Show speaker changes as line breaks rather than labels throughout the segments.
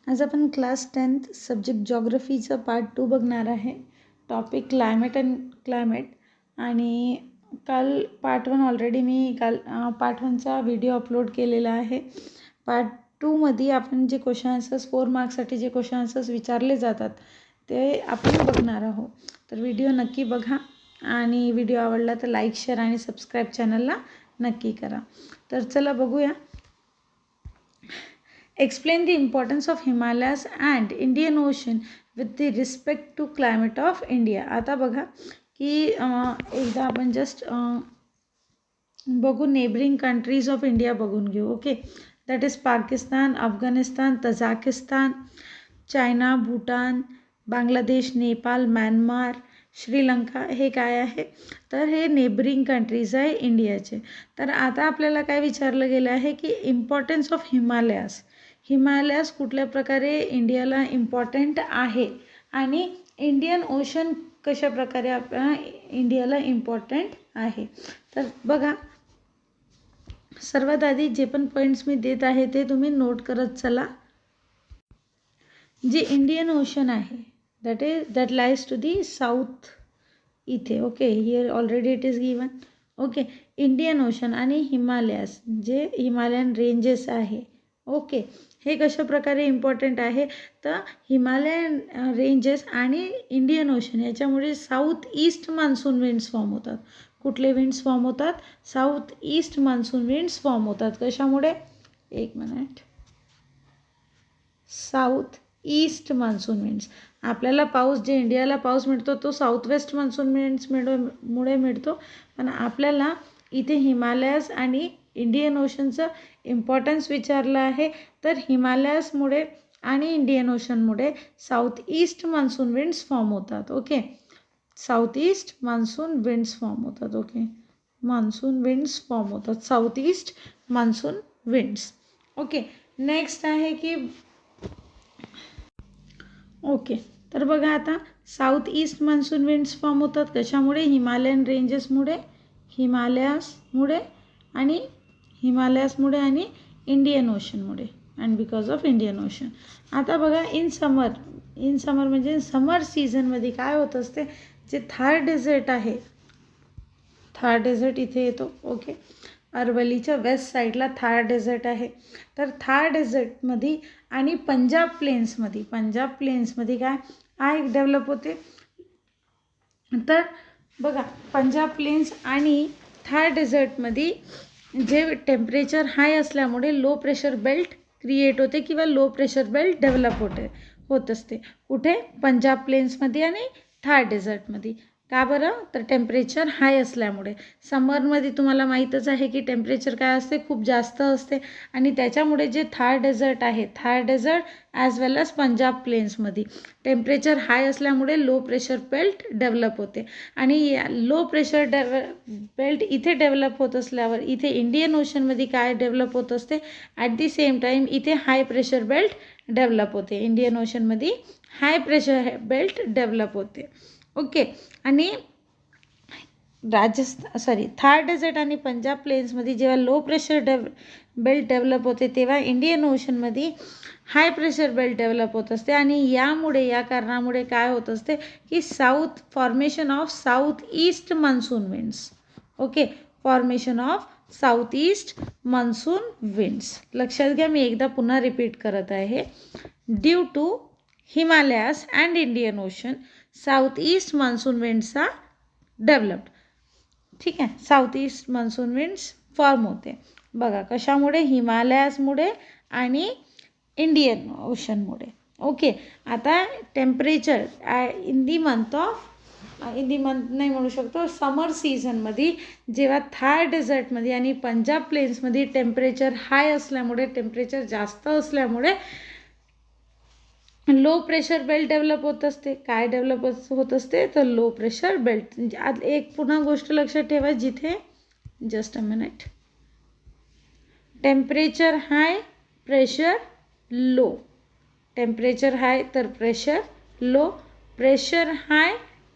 आज आपण class 10th subject जॉग्रफीचं part 2 बघणार आहे. Topic climate and climate. आणि काल पार्ट 1 ऑलरेडी मी पार्ट 1चा व्हिडिओ अपलोड केलेला आहे. पार्ट 2मध्ये आपण जे क्वेश्चन आन्सर्स 4 मार्क्ससाठी जे क्वेश्चन आन्सर्स विचारले जातात ते आपण बघणार आहोत. तर व्हिडिओ नक्की बघा आणि व्हिडिओ आवडला तर लाईक, शेअर आणि सबस्क्राईब चॅनलला नक्की करा. तर चला बघूया. Explain the importance of Himalayas and Indian Ocean with the respect to climate of India. आता बघा की एकदा आपण जस्ट बघू नेबरिंग कंट्रीज ऑफ इंडिया बघून घेऊ. Okay, that is Pakistan, Afghanistan, Tajikistan, China, Bhutan, Bangladesh, Nepal, Myanmar, Sri Lanka. हे काय आहे तर हे नेबरिंग कंट्रीज आहे इंडियाचे. तर आता आपल्याला काय विचारलं गेलं आहे की इम्पॉर्टन्स ऑफ हिमालयास कुठल्या प्रकारे इंडियाला इम्पॉर्टंट आहे आणि इंडियन ओशन कशा प्रकारे आपल्या इंडियाला इम्पॉर्टंट आहे. तर बघा, सर्वात आधी जे पण पॉईंट्स मी देत आहे ते तुम्ही नोट करत चला. जे इंडियन ओशन आहे that lies to the south इथे. Okay, here already it is given. Okay, Indian ocean आणि हिमालयास जे हिमालयन रेंजेस आहे. ओके, हे कशा प्रकारे इम्पॉर्टंट आहे तर हिमालयन रेंजेस आणि इंडियन ओशन याच्यामुळे south east monsoon winds form होतात. कुठले विंड्स फॉर्म होतात? South east monsoon winds form होतात. कशामुळे? एक minute. South east monsoon winds. आपल्याला पाऊस जे इंडियाला पाऊस मिळतो तो साऊथ वेस्ट मान्सून विंड्स मुळे मिळतो. पण आपल्याला इथे हिमालयास आणि इंडियन ओशनचं इम्पॉर्टन्स विचारलं आहे. तर हिमालयासमुळे आणि इंडियन ओशनमुळे south east monsoon winds form होतात. Okay, south east monsoon winds form होतात. ओके, मान्सून विंड्स फॉर्म होतात, south east monsoon winds. Okay, next आहे की ओके, तर बघा आता south east monsoon winds form होतात कशामुळे? हिमालयन रेंजेसमुळे, हिमालयासमुळे आणि इंडियन ओशनमुळे and because of Indian ocean. आता बघा, इन समर म्हणजे समर सीझनमध्ये काय होत असते, जे थार डेझर्ट आहे, थार डेझर्ट इथे येतो. ओके, अरवलीच्या वेस्ट साईडला थार डेझर्ट आहे. तर थार डेझर्टमध्ये आणि पंजाब प्लेन्समध्ये काय डेव्हलप होते तर बघा, पंजाब प्लेन्स आणि थार डेझर्टमध्ये जे टेम्परेचर हाय असल्यामुळे लो प्रेशर बेल्ट क्रिएट होते किंवा लो प्रेशर बेल्ट डेव्हलप होत असते. कुठे? पंजाब प्लेन्समध्ये आणि थार डेझर्टमध्ये. का बरं? तर टेम्परेचर हाय असल्यामुळे. समरमध्ये तुम्हाला माहीतच आहे की टेम्परेचर काय असते, खूप जास्त असते. आणि त्याच्यामुळे जे थार डेझर्ट आहे, Thar dessert as well as Punjab प्लेन्समध्ये temperature हाय असल्यामुळे लो प्रेशर बेल्ट डेव्हलप होते. आणि लो प्रेशर बेल्ट इथे डेव्हलप होत असल्यावर इथे इंडियन ओशनमध्ये काय डेव्हलप होत असते, ॲट दी सेम टाईम इथे हाय प्रेशर बेल्ट डेव्हलप होते. इंडियन ओशनमध्ये हाय प्रेशर बेल्ट डेव्हलप होते. ओके, आणि थार डेझर्ट आणि पंजाब प्लेन्समध्ये जेव्हा लो प्रेशर बेल्ट डेव्हलप होते तेव्हा इंडियन ओशनमध्ये हाय प्रेशर बेल्ट डेव्हलप होत असते. आणि या कारणामुळे काय होत असते की formation of south east monsoon winds. Okay, formation of south east monsoon winds. लक्षात घ्या, मी एकदा पुन्हा रिपीट करत आहे. Due to Himalayas and Indian ocean south east monsoon winds are developed. ठीक आहे, south east monsoon winds form होते. बघा कशामुळे? हिमालयासमुळे आणि इंडियन ओशनमुळे. ओके, आता टेम्परेचर इन दी मंथ नाही म्हणू शकतो, समर सीझनमध्ये जेव्हा थार डेझर्टमध्ये आणि पंजाब प्लेन्समध्ये टेम्परेचर हाय असल्यामुळे, टेम्परेचर जास्त असल्यामुळे लो प्रेशर बेल्ट डेव्हलप होत असते. काय डेव्हलप होत असते तर लो प्रेशर बेल्ट. एक पुन्हा गोष्ट लक्षात ठेवा, जिथे just a minute, temperature high pressure low, temperature high तर pressure low, pressure high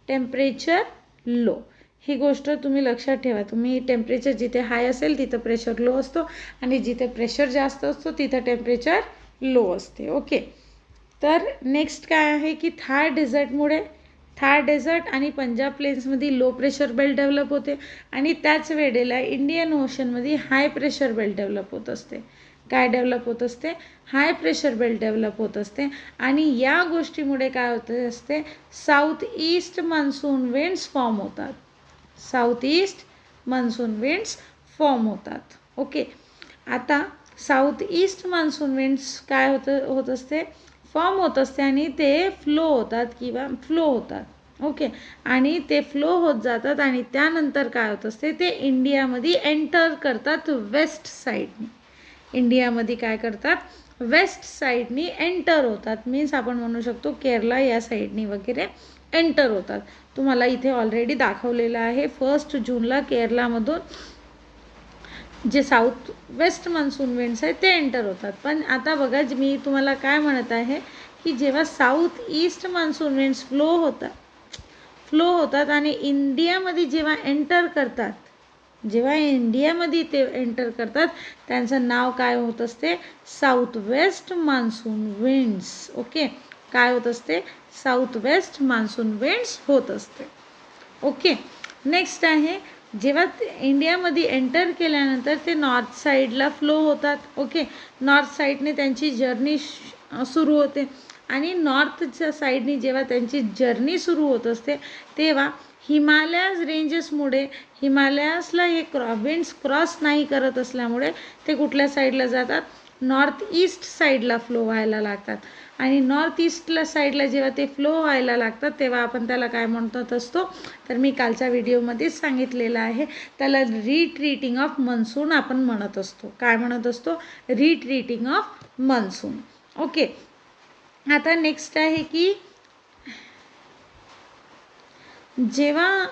temperature low. ही गोष्ट तुम्ही लक्षात ठेवा. तुम्ही टेम्परेचर जिथे हाय असेल तिथं प्रेशर लो असतो आणि जिथे प्रेशर जास्त असतो तिथं टेम्परेचर लो असते. ओके, तर नेक्स्ट काय आहे की थार डेझर्टमुळे थार डेझर्ट आणि पंजाब प्लेन्समध्ये लो प्रेशर बेल्ट डेव्हलप होते आणि त्याच वेळेला इंडियन ओशनमध्ये हाय प्रेशर बेल्ट डेव्हलप होत असते. काय डेव्हलप होत असते? हाय प्रेशर बेल्ट डेव्हलप होत असते आणि या गोष्टीमुळे काय होत असते, south east monsoon winds form होतात. South east monsoon winds form होतात. ओके, आता साऊथ ईस्ट मान्सून विंड्स काय होत असते, फॉर्म होत असते आणि ते फ्लो होतात. ओके, आणि ते फ्लो होत जातात आणि त्यानंतर काय होत असते, ते इंडियामध्ये एंटर करतात वेस्ट साईडनी. इंडियामध्ये काय करतात, वेस्ट साईडनी एंटर होतात. मीन्स आपण म्हणू शकतो केरला या साईडनी वगैरे एंटर होतात. तुम्हाला इथे ऑलरेडी दाखवलेलं आहे 1 जूनला केरलामधून जे साऊथ वेस्ट मान्सून विंड्स आहेत ते एंटर होतात. पण आता बघा, मी तुम्हाला काय म्हणत आहे की जेव्हा south east monsoon winds flow होतात आणि इंडियामध्ये जेव्हा इंडियामध्ये ते एंटर करतात, त्यांचं नाव काय होत असते, south west monsoon winds. Okay, काय होत असते, साऊथ वेस्ट मान्सून विंड्स होत असते. ओके, नेक्स्ट आहे जेव्हा इंडियामध्ये एंटर केल्यानंतर ते नॉर्थ साईडला फ्लो होतात. ओके, नॉर्थ साईडने त्यांची जर्नी सुरू होते आणि नॉर्थच्या साईडने जेव्हा त्यांची जर्नी सुरू होत असते तेव्हा हिमालयाज रेंजेसमुळे हिमालयासला हे विंड्स क्रॉस नाही करत असल्यामुळे ते कुठल्या साईडला जातात, नॉर्थ ईस्ट साईडला फ्लो व्हायला लागतात. आणि नॉर्थ ईस्टला साईडला जेव्हा ते फ्लो व्हायला लागतात तेव्हा आपण त्याला काय म्हणत असतो, तर मी कालच्या व्हिडिओमध्येच सांगितलेलं आहे, त्याला रिट्रीटिंग ऑफ मनसून आपण म्हणत असतो. काय म्हणत असतो, रिट्रीटिंग ऑफ मनसून. ओके, आता नेक्स्ट आहे की जेव्हा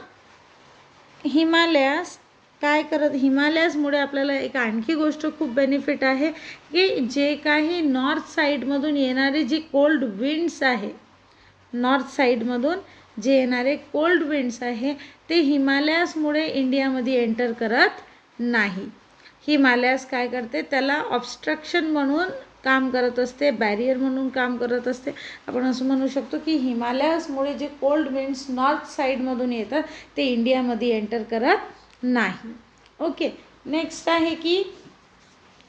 हिमालयासमुळे आपल्याला एक आणखी गोष्ट खूप बेनिफिट आहे की जे काही नॉर्थ साईडमधून येणारे जे कोल्ड विंड्स आहे, नॉर्थ साईडमधून जे येणारे कोल्ड विंड्स आहे ते हिमालयासमुळे इंडियामध्ये एंटर करत नाही. हिमालयास काय करते, त्याला ऑब्स्ट्रक्शन म्हणून काम करत असते, बॅरियर म्हणून काम करत असते. आपण असं म्हणू शकतो की हिमालयासमुळे जे कोल्ड विंड्स नॉर्थ साईडमधून येतात ते इंडियामध्ये एंटर करत नाही. ओके, नेक्स्ट आहे की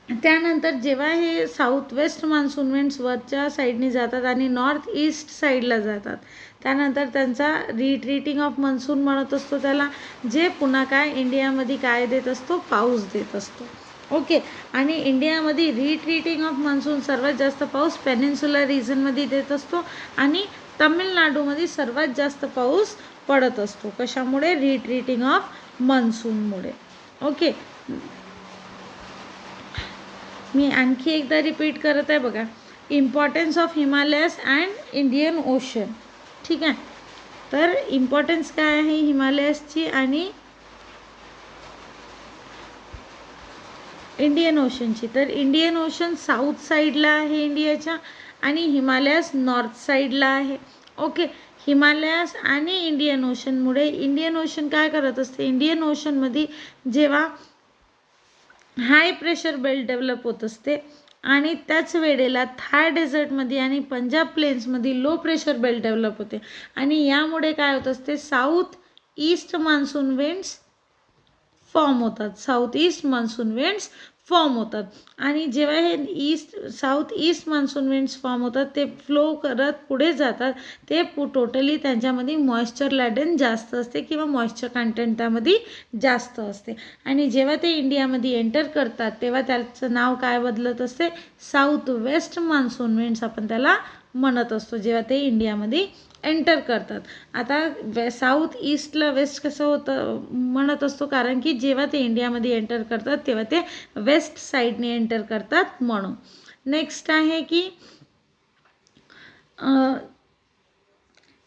त्यानंतर जेव्हा हे साऊथ वेस्ट मान्सून विंड्स वरच्या साईडने जातात आणि नॉर्थ ईस्ट साईडला जातात, त्यानंतर त्यांचा रिट्रीटिंग ऑफ मनसून म्हणत असतो त्याला, जे पुन्हा काय इंडियामध्ये काय देत असतो, पाऊस देत असतो. ओके, आणि इंडियामध्ये रिट्रीटिंग ऑफ मनसून सर्वात जास्त पाऊस पेनिन्सुलर रिजनमध्ये देत असतो आणि तमिळनाडूमध्ये सर्वात जास्त पाऊस पडत असतो. कशामुळे, रिट्रीटिंग ऑफ मनसूनमुळे. ओके, मी आणखी एकदा रिपीट करत आहे बघा, importance of Himalayas and Indian ocean. ठीक आहे, तर इम्पॉर्टन्स काय आहे हिमालयसची आणि इंडियन ओशनची. तर इंडियन ओशन साऊथ साईडला आहे इंडियाच्या आणि हिमालयस नॉर्थ साईडला आहे. ओके, हिमालयास आणि इंडियन ओशनमुळे इंडियन ओशन काय करत असते, इंडियन ओशनमध्ये जेव्हा हाय प्रेशर बेल्ट डेव्हलप होत असते आणि त्याच वेळेला थार डेझर्टमध्ये आणि पंजाब प्लेन्समध्ये लो प्रेशर बेल्ट डेव्हलप होते आणि यामुळे काय होत असते, south east monsoon winds form होतात. South east monsoon winds form होतात आणि जेव्हा हे south east monsoon winds form होतात ते फ्लो करत पुढे जातात, ते टोटली त्यांच्यामध्ये मॉइश्चर लॅडन जास्त असते किंवा मॉइश्चर कंटेंट त्यामध्ये जास्त असते आणि जेव्हा ते इंडियामध्ये एंटर करतात तेव्हा त्याचं नाव काय बदलत असते, साऊथ वेस्ट मान्सून विंड्स आपण त्याला म्हणत असतो जेव्हा ते इंडियामध्ये एंटर करतात. आता साऊथ ईस्टला वेस्ट कसं होतं म्हणत असतो, कारण की जेव्हा ते इंडियामध्ये एंटर करतात तेव्हा ते वेस्ट साईडने एंटर करतात म्हणून. नेक्स्ट आहे की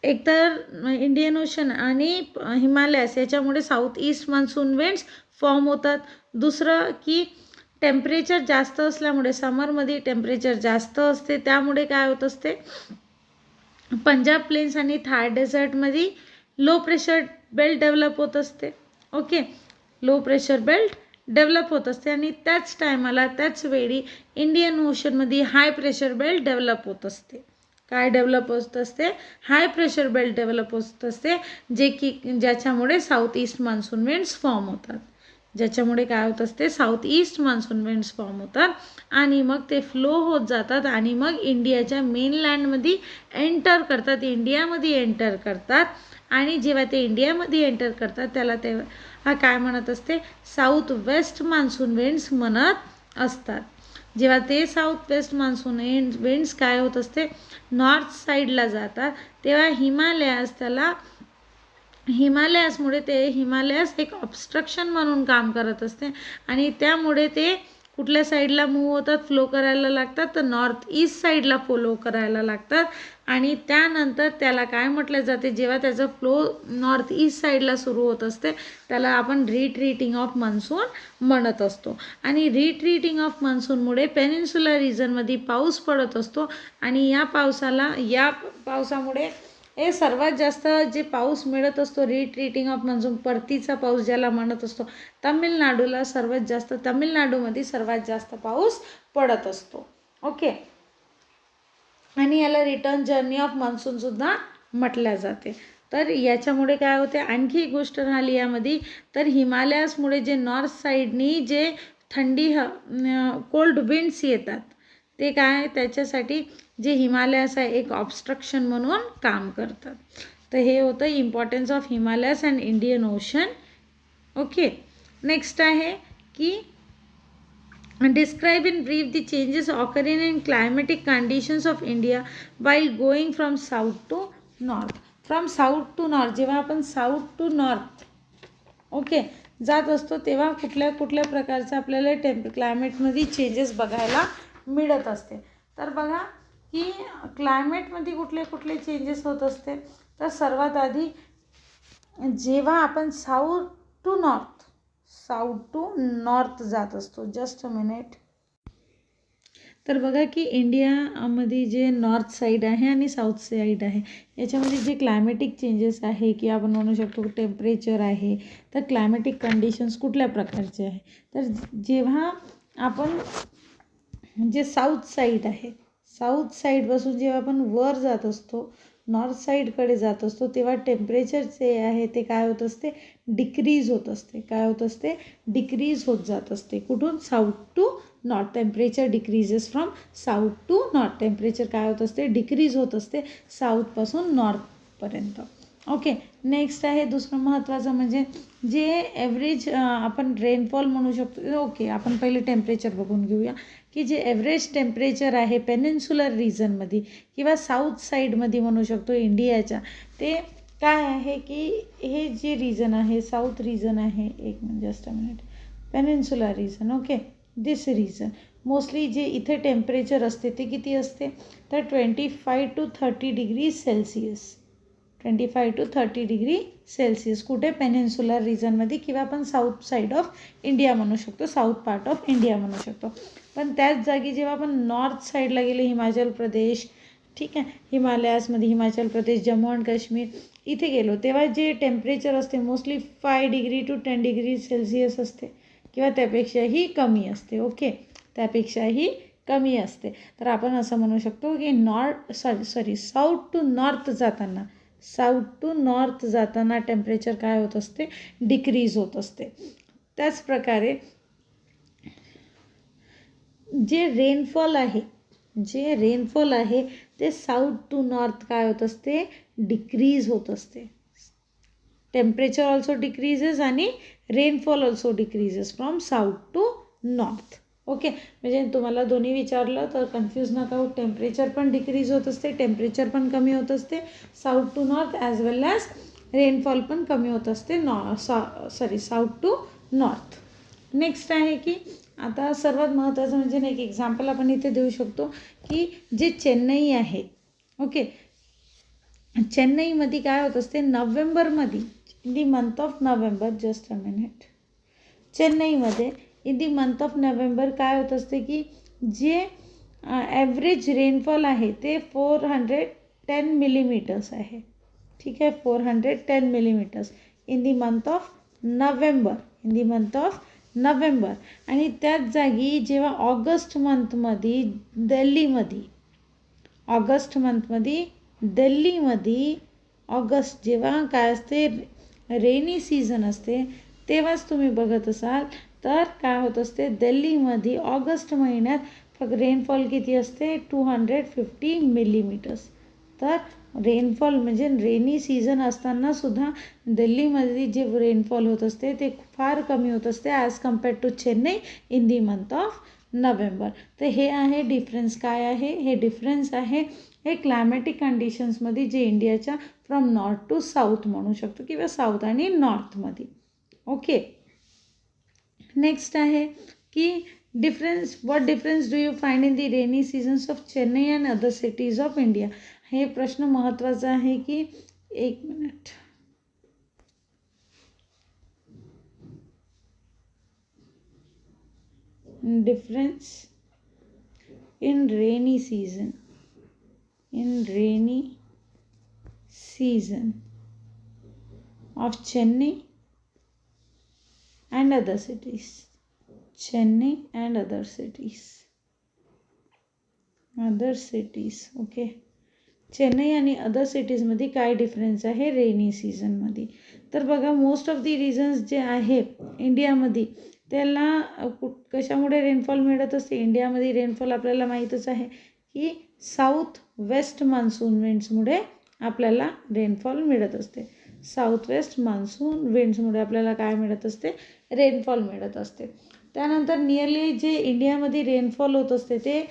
एकतर इंडियन ओशन आणि हिमालयास याच्यामुळे south east monsoon winds form होतात. दुसरं की टेम्परेचर जास्त असल्यामुळे समरमध्ये टेम्परेचर जास्त असते, त्यामुळे काय होत असते, पंजाब प्लेन्स आणि थार डेझर्टमध्ये लो प्रेशर बेल्ट डेव्हलप होत असते. Okay, low pressure belt develop होत असते आणि त्याच वेळी इंडियन ओशनमध्ये हाय प्रेशर बेल्ट डेव्हलप होत असते. काय डेव्हलप होत असते, हाय प्रेशर बेल्ट डेव्हलप होत असते, ज्याच्यामुळे south east monsoon winds form होतात. ज्याच्यामुळे काय होत असते, south east monsoon winds form होतात आणि मग ते फ्लो होत जातात आणि मग इंडियाच्या मेनलँडमध्ये इंडियामध्ये एंटर करतात. आणि जेव्हा ते इंडियामध्ये एंटर करतात त्याला तेव्हा काय म्हणत असते, साऊथ वेस्ट मान्सून विंड्स म्हणत असतात. जेव्हा ते साऊथ वेस्ट मान्सून विंड्स काय होत असते, नॉर्थ साईडला जातात, तेव्हा हिमालयासमुळे हिमालयास एक ऑब्स्ट्रक्शन म्हणून काम करत असते आणि त्यामुळे ते कुठल्या साईडला मूव्ह होतात, फ्लो करायला लागतात, तर नॉर्थ ईस्ट साईडला फ्लो करायला लागतात. आणि त्यानंतर त्याला काय म्हटलं जाते, जेव्हा त्याचा फ्लो नॉर्थ ईस्ट साईडला सुरू होत असते त्याला आपण रिट्रीटिंग ऑफ मान्सून म्हणत असतो. आणि रिट्रीटिंग ऑफ मान्सूनमुळे पेनिन्सुलर रिजनमध्ये पाऊस पडत असतो आणि या पावसामुळे हे सर्वात जास्त जे पाऊस मिळत असतो, रिट्रीटिंग ऑफ मान्सून, परतीचा पाऊस ज्याला म्हणत असतो, तामिळनाडूमध्ये सर्वात जास्त पाऊस पडत असतो. ओके. आणि याला रिटर्न जर्नी ऑफ मान्सून सुद्धा म्हटल्या जाते. तर याच्यामुळे काय होते, आणखी एक गोष्ट राहिली यामध्ये, तर हिमालयासमुळे जे नॉर्थ साईडनी जे थंडी कोल्ड विंड्स येतात ते काय, त्याच्यासाठी जे हिमालयास आहे एक ऑब्स्ट्रक्शन म्हणून काम करतात. तर हे होतं importance of Himalayas and Indian ocean. Okay. Next आहे की describe in brief the changes occurring in climatic conditions of India while going from south to north. From south to north, जेव्हा आपण साऊथ टू नॉर्थ ओके जात असतो तेव्हा कुठल्या कुठल्या प्रकारचं आपल्याला क्लायमेटमध्ये चेंजेस बघायला मिळत असते. तर बघा की क्लायमेटमध्ये कुठले कुठले चेंजेस होत असते, तर सर्वात आधी जेव्हा आपण साऊथ टू नॉर्थ जात असतो, जस्ट अ मिनिट. तर बघा की इंडियामध्ये जे नॉर्थ साईड आहे आणि साऊथ साईड आहे याच्यामध्ये जे क्लायमॅटिक चेंजेस आहे की आपण म्हणू शकतो टेम्परेचर आहे, तर क्लायमॅटिक कंडिशन्स कुठल्या प्रकारचे आहे, तर जेव्हा आपण जे साऊथ साईड आहे, साऊथ साईडपासून जेव्हा आपण वर जात असतो, नॉर्थ साईडकडे जात असतो, तेव्हा टेम्परेचर जे आहे ते काय होत असते, डिक्रीज होत असते. काय होत असते, डिक्रीज होत जात असते. कुठून, south to north. Temperature decreases from south to north. Temperature काय होत असते, डिक्रीज होत असते साऊथपासून नॉर्थपर्यंत. ओके. नेक्स्ट आहे दुसरं महत्त्वाचं म्हणजे जे ॲव्हरेज आपण रेनफॉल म्हणू शकतो. ओके, आपण पहिले टेम्परेचर बघून घेऊया की जे ॲव्हरेज टेम्परेचर आहे पेनिन्सुलर रिजनमध्ये किंवा साऊथ साईडमध्ये म्हणू शकतो इंडियाच्या, ते काय आहे की हे जे रिजन आहे साऊथ रिजन आहे, just a minute, peninsular region. Okay. This region mostly जे इथे टेम्परेचर असते ते किती असते, तर 25 to 30 degree Celsius. 25 to 30 degree Celsius कुठे, पेनिन्सुलर रिजनमध्ये किंवा आपण साऊथ साईड ऑफ इंडिया म्हणू शकतो, साऊथ पार्ट ऑफ इंडिया म्हणू शकतो. पण त्याच जागी जेव्हा आपण नॉर्थ साईडला गेले, हिमाचल प्रदेश, ठीक आहे, हिमालयासमध्ये हिमाचल प्रदेश, जम्मू अँड काश्मीर इथे गेलो, तेव्हा जे टेम्परेचर असते mostly 5 degree to 10 degree Celsius असते किंवा त्यापेक्षाही कमी असते. ओके, त्यापेक्षाही कमी असते. तर आपण असं म्हणू शकतो की साऊथ टू नॉर्थ जाताना टेम्परेचर काय होत असते, डिक्रीज होत असते. त्याचप्रकारे जे रेनफॉल आहे ते साऊथ टू नॉर्थ काय होत असते, डिक्रीज होत असते. टेम्परेचर ऑल्सो डिक्रीजेस आणि rainfall also decreases from south to north. Okay, म्हणजे तुम्हाला दोन्ही विचारलं तर कन्फ्यूज नका होऊ. टेम्परेचर पण डिक्रीज होत असते, टेम्परेचर पण कमी होत असते south to north, as well as rainfall पण कमी होत असते साऊथ टू नॉर्थ. नेक्स्ट आहे की आता सर्वात महत्त्वाचं म्हणजे एक एक्झाम्पल आपण इथे देऊ शकतो की जे चेन्नई आहे, ओके, चेन्नईमध्ये काय होत असते, नोव्हेंबरमध्ये, in the month of November, just a minute, चेन्नईमध्ये in the month of November काय होत असते की जे ॲव्हरेज रेनफॉल आहे ते 410 मिलीमीटर्स आहे. ठीक आहे, 410 millimetres in the month of November, आणि त्याच जागी जेव्हा ऑगस्ट मंथमध्ये दिल्लीमध्ये ऑगस्ट मंथमध्ये दिल्लीमध्ये ऑगस्ट जेव्हा काय असते रेनी सीझन असते तेव्हाच तुम्ही बघत असाल तर काय होत असते दिल्लीमध्ये ऑगस्ट महिन्यात फक्त रेनफॉल किती असते 250 मिलीमीटर्स. तर रेनफॉल म्हणजे रेनी सीझन असताना सुद्धा दिल्लीमध्ये जे रेनफॉल होत असते ते फार कमी होत असते as compared to Chennai in the month of November. तर हे आहे डिफरन्स. काय आहे हे डिफरन्स आहे हे क्लायमॅटिक कंडिशन्समध्ये जे इंडियाच्या फ्रॉम नॉर्थ टू साऊथ म्हणू शकतो किंवा साऊथ आणि नॉर्थमध्ये. ओके. नेक्स्ट आहे की difference what difference do you find in the rainy seasons of Chennai and other cities of India. हे प्रश्न महत्त्वाचा आहे की एक minute. Difference in rainy season of Chennai and other cities. Okay. Chennai आणि अदर सिटीजमध्ये काय डिफरन्स आहे रेनी सीझनमध्ये. तर बघा मोस्ट ऑफ दी रिझन्स जे आहे इंडियामध्ये त्याला कशामुळे रेनफॉल मिळत असते. इंडियामध्ये रेनफॉल आपल्याला माहीतच आहे की साऊथ वेस्ट मान्सून विंड्समुळे आपल्याला रेनफॉल मिळत असते. साऊथ वेस्ट मान्सून विंड्समुळे आपल्याला काय मिळत असते रेनफॉल मिळत असते. त्यानंतर नियरली जे इंडियामध्ये रेनफॉल होत असते ते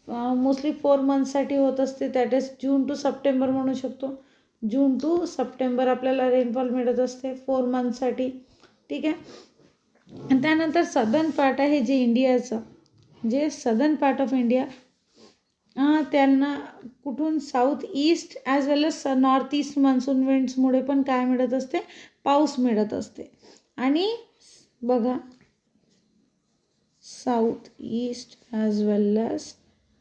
मोस्टली 4 मंथसाठी होत असते. That is June to September म्हणू शकतो. जून टू सप्टेंबर आपल्याला रेनफॉल मिळत असते 4 मंथसाठी. ठीक आहे. आणि त्यानंतर सदर्न पार्ट आहे जे इंडियाचं जे सदर्न पार्ट ऑफ इंडिया त्यांना कुठून south east as well as north east monsoon विंड्समुळे पण काय मिळत असते पाऊस मिळत असते. आणि बघा south east as well as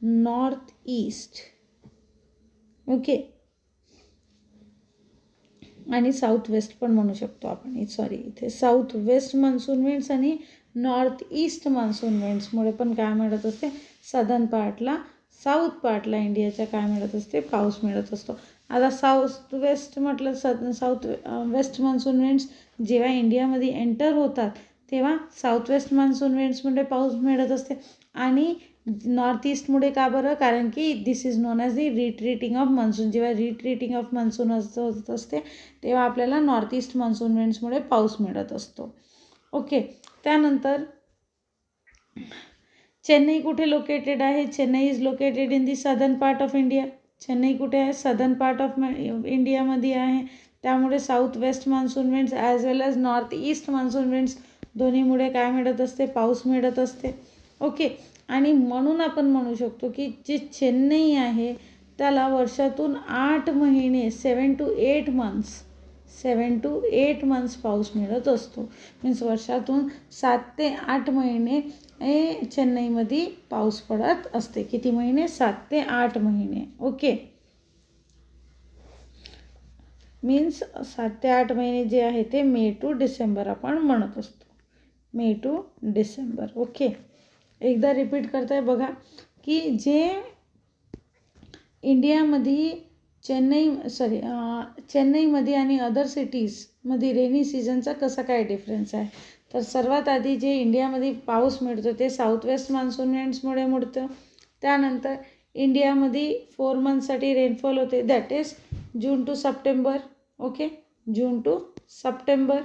north east. Okay. आणि साऊथ वेस्ट पण म्हणू शकतो आपण. इथे साऊथ वेस्ट मान्सून विंड्स आणि नॉर्थ ईस्ट मान्सून विंड्समुळे पण काय मिळत असते सदर्न पार्टला साऊथ पार्टला इंडियाच्या काय मिळत असते पाऊस मिळत असतो. आता साऊथ वेस्ट म्हटलं साऊथ वेस्ट मान्सून विंड्स जेव्हा इंडियामध्ये एंटर होतात तेव्हा साऊथ वेस्ट मान्सून विंड्समुळे पाऊस मिळत असते. आणि नॉर्थ ईस्टमुळे का बरं कारण की this is known as the retreating of monsoon. जेव्हा रिट्रीटिंग ऑफ मान्सून होत असते तेव्हा आपल्याला नॉर्थ ईस्ट मान्सून विंड्समुळे पाऊस मिळत असतो. ओके. त्यानंतर चेन्नई कुठे लोकेटेड आहे. Chennai is located in the southern part of India. Chennai कुठे आहे सदर्न पार्ट ऑफ इंडियामध्ये आहे. त्यामुळे south west monsoon winds as well as north east monsoon winds दोन्हीमुळे काय मिळत असते पाऊस मिळत असते. ओके. आणि म्हणून आपण म्हणू शकतो की जे चेन्नई आहे त्याला वर्षातून 8 महिने 7 to 8 मंथ्स पाऊस मिळत असतो. मीन्स वर्षातून 7 ते 8 महिने चेन्नईमध्ये पाऊस पडत असते. किती महिने 7 ते 8 महिने. ओके. मीन्स 7 ते 8 महिने जे आहे ते मे टू डिसेंबर आपण म्हणत असतो. मे टू डिसेंबर. ओके. एकदा रिपीट करताय बघा की जे इंडियामध्ये चेन्नईमध्ये आणि अदर सिटीजमध्ये रेनी सीझनचा कसा काय डिफरन्स आहे. तर सर्वात आधी जे इंडियामध्ये पाऊस मिळतो ते साऊथ वेस्ट मान्सून विंड्समुळे मिळतं. त्यानंतर इंडियामध्ये 4 मंथसाठी रेनफॉल होते that is June to September. Okay. June to September.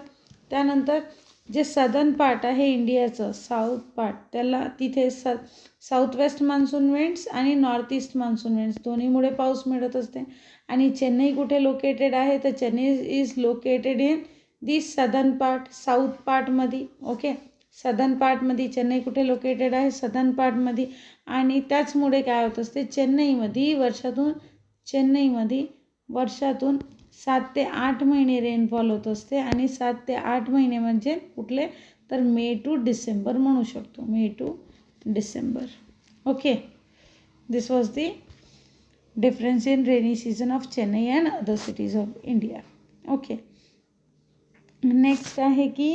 त्यानंतर जे सदर्न पार्ट आहे इंडियाचं साऊथ पार्ट त्याला तिथे साऊथ वेस्ट मान्सून विंड्स आणि नॉर्थ ईस्ट मान्सून विंड्स दोन्हीमुळे पाऊस मिळत असते. आणि चेन्नई कुठे लोकेटेड आहे तर Chennai is located in the southern part south पार्टमध्ये. ओके. सदर्न पार्टमध्ये चेन्नई कुठे लोकेटेड आहे सदर्न पार्टमध्ये. आणि त्याचमुळे काय होत असते चेन्नईमध्ये वर्षातून 7 ते 8 महिने रेनफॉल होत असते. आणि 7 ते 8 महिने म्हणजे कुठले तर मे टू डिसेंबर म्हणू शकतो. May to December. Okay. This was the difference in rainy season of Chennai and other cities of India. Okay. Next आहे की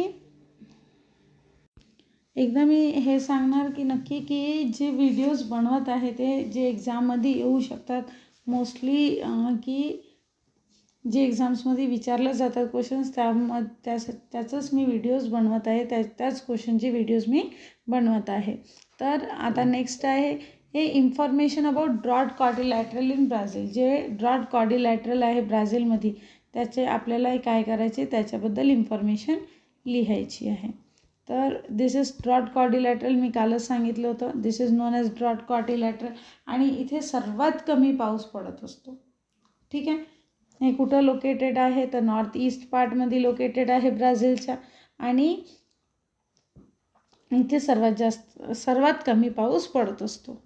एकदा मी हे सांगणार की नक्की की जे व्हिडिओज बनवत आहे ते जे एक्झाममध्ये येऊ शकतात मोस्टली की जे एक्झाम्समध्ये विचारलं जातात क्वेश्चन्स त्याचंच मी व्हिडिओज बनवत आहे, त्याच क्वेश्चनचे व्हिडिओज मी बनवत आहे. तर आता नेक्स्ट आहे हे information about drought quadrilateral in Brazil. जे ड्रॉट क्वाड्रिलॅटरल आहे ब्राझीलमध्ये त्याचे आपल्याला काय करायचे त्याच्याबद्दल इन्फॉर्मेशन लिहायची आहे. तर दिस इज ड्रॉट क्वाड्रिलॅटरल, मी कालच सांगितलं होतं. This is known as drought quadrilateral आणि इथे सर्वात कमी पाऊस पडत असतो. ठीक आहे. हे कुठं लोकेटेड आहे तर नॉर्थ ईस्ट पार्टमध्ये लोकेटेड आहे ब्राझीलच्या आणि इथे सर्वात कमी पाऊस पडत असतो.